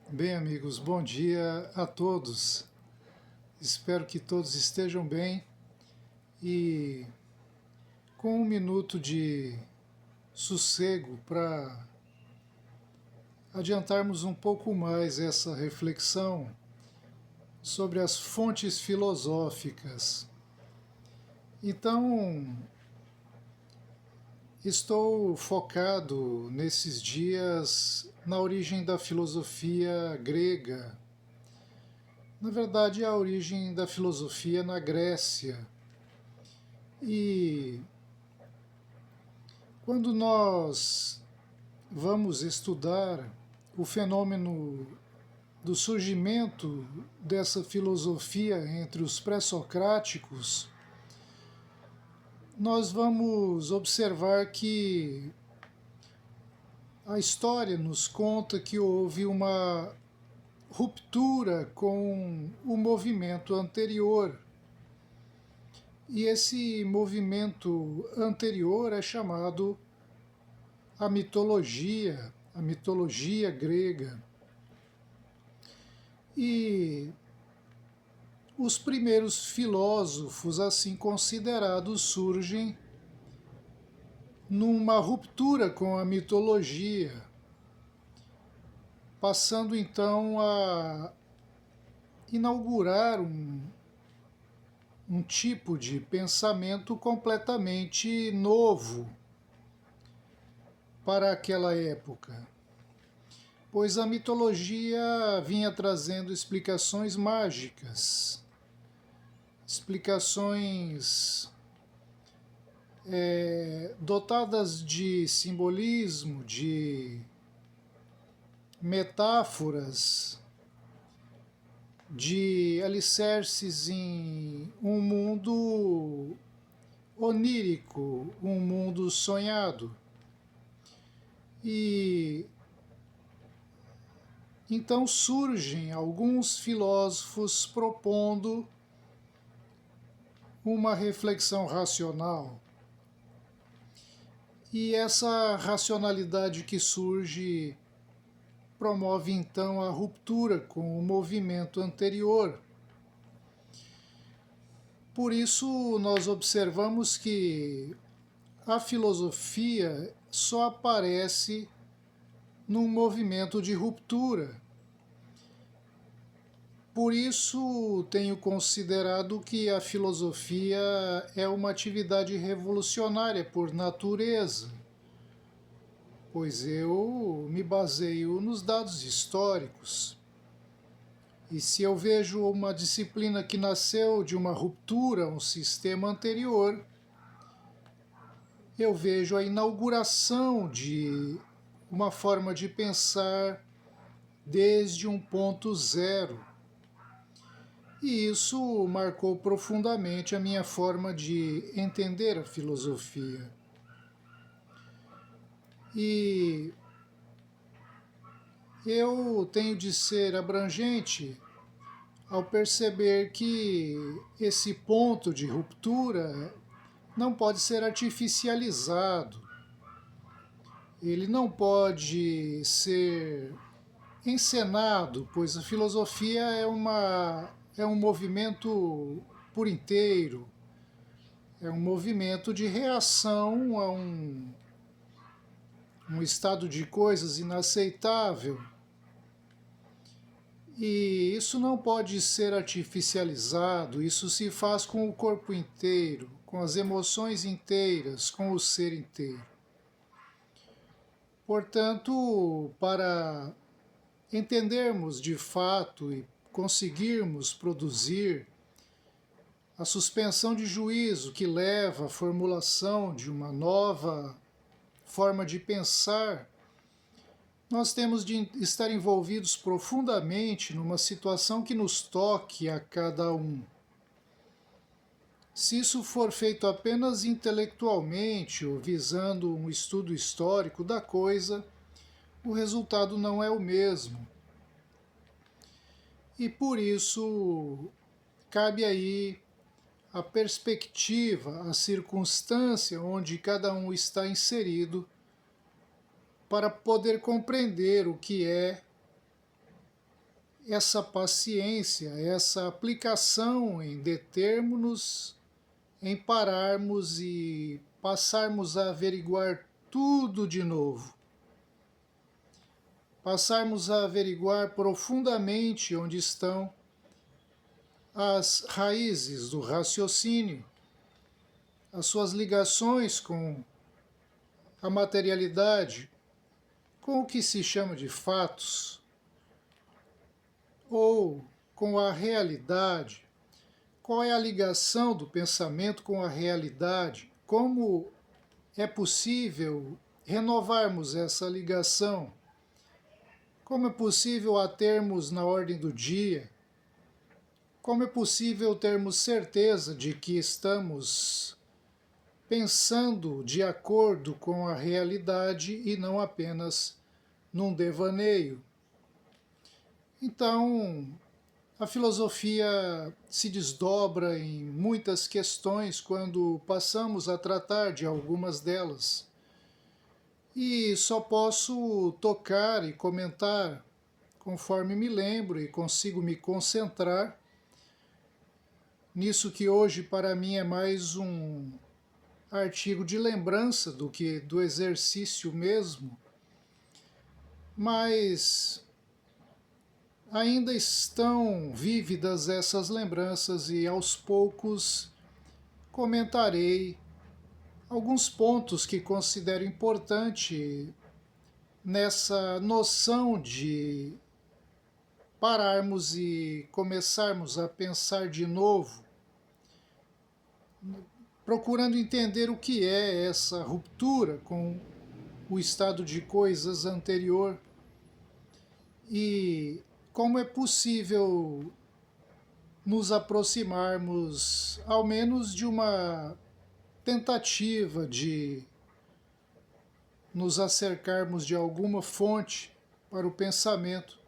Bem, amigos, bom dia a todos. Espero que todos estejam bem e com um minuto de sossego para adiantarmos um pouco mais essa reflexão sobre as fontes filosóficas. Então, estou focado nesses dias na origem da filosofia grega. Na verdade, a origem da filosofia na Grécia. E quando nós vamos estudar o fenômeno do surgimento dessa filosofia entre os pré-socráticos, nós vamos observar que a história nos conta que houve uma ruptura com o movimento anterior. E esse movimento anterior é chamado a mitologia grega. E os primeiros filósofos assim considerados surgem numa ruptura com a mitologia, passando então a inaugurar um tipo de pensamento completamente novo para aquela época, pois a mitologia vinha trazendo explicações mágicas, explicações dotadas de simbolismo, de metáforas, de alicerces em um mundo onírico, um mundo sonhado. E então surgem alguns filósofos propondo uma reflexão racional. E essa racionalidade que surge promove então a ruptura com o movimento anterior. Por isso, nós observamos que a filosofia só aparece num movimento de ruptura. Por isso, tenho considerado que a filosofia é uma atividade revolucionária por natureza, pois eu me baseio nos dados históricos. E se eu vejo uma disciplina que nasceu de uma ruptura, um sistema anterior, eu vejo a inauguração de uma forma de pensar desde um ponto zero. E isso marcou profundamente a minha forma de entender a filosofia. E eu tenho de ser abrangente ao perceber que esse ponto de ruptura não pode ser artificializado. Ele não pode ser encenado, pois a filosofia é um movimento por inteiro, é um movimento de reação a um estado de coisas inaceitável. E isso não pode ser artificializado, isso se faz com o corpo inteiro, com as emoções inteiras, com o ser inteiro. Portanto, para entendermos de fato e conseguirmos produzir a suspensão de juízo que leva à formulação de uma nova forma de pensar, nós temos de estar envolvidos profundamente numa situação que nos toque a cada um. Se isso for feito apenas intelectualmente ou visando um estudo histórico da coisa, o resultado não é o mesmo. E por isso cabe aí a perspectiva, a circunstância onde cada um está inserido para poder compreender o que é essa paciência, essa aplicação em determos-nos, em pararmos e passarmos a averiguar tudo de novo. Passarmos a averiguar profundamente onde estão as raízes do raciocínio, as suas ligações com a materialidade, com o que se chama de fatos, ou com a realidade. Qual é a ligação do pensamento com a realidade? Como é possível renovarmos essa ligação? Como é possível a termos na ordem do dia? Como é possível termos certeza de que estamos pensando de acordo com a realidade e não apenas num devaneio? Então, a filosofia se desdobra em muitas questões quando passamos a tratar de algumas delas. E só posso tocar e comentar conforme me lembro e consigo me concentrar nisso que hoje para mim é mais um artigo de lembrança do que do exercício mesmo, mas ainda estão vívidas essas lembranças e aos poucos comentarei alguns pontos que considero importante nessa noção de pararmos e começarmos a pensar de novo, procurando entender o que é essa ruptura com o estado de coisas anterior e como é possível nos aproximarmos, ao menos, de uma tentativa de nos acercarmos de alguma fonte para o pensamento,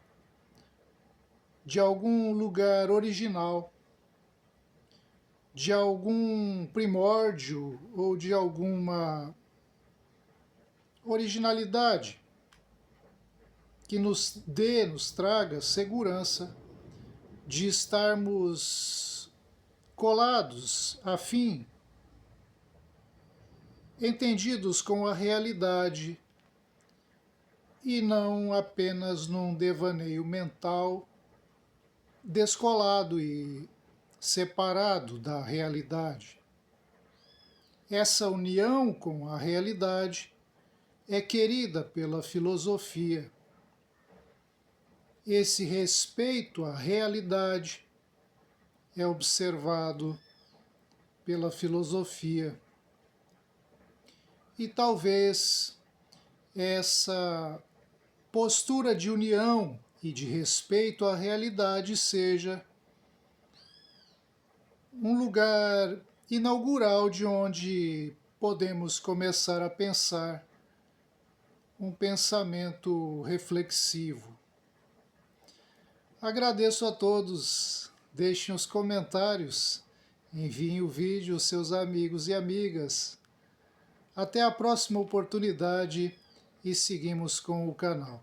de algum lugar original, de algum primórdio ou de alguma originalidade que nos dê, nos traga segurança de estarmos colados, afim, entendidos com a realidade e não apenas num devaneio mental descolado e separado da realidade. Essa união com a realidade é querida pela filosofia. Esse respeito à realidade é observado pela filosofia. E talvez essa postura de união e de respeito à realidade seja um lugar inaugural de onde podemos começar a pensar um pensamento reflexivo. Agradeço a todos, deixem os comentários, enviem o vídeo aos seus amigos e amigas. Até a próxima oportunidade e seguimos com o canal.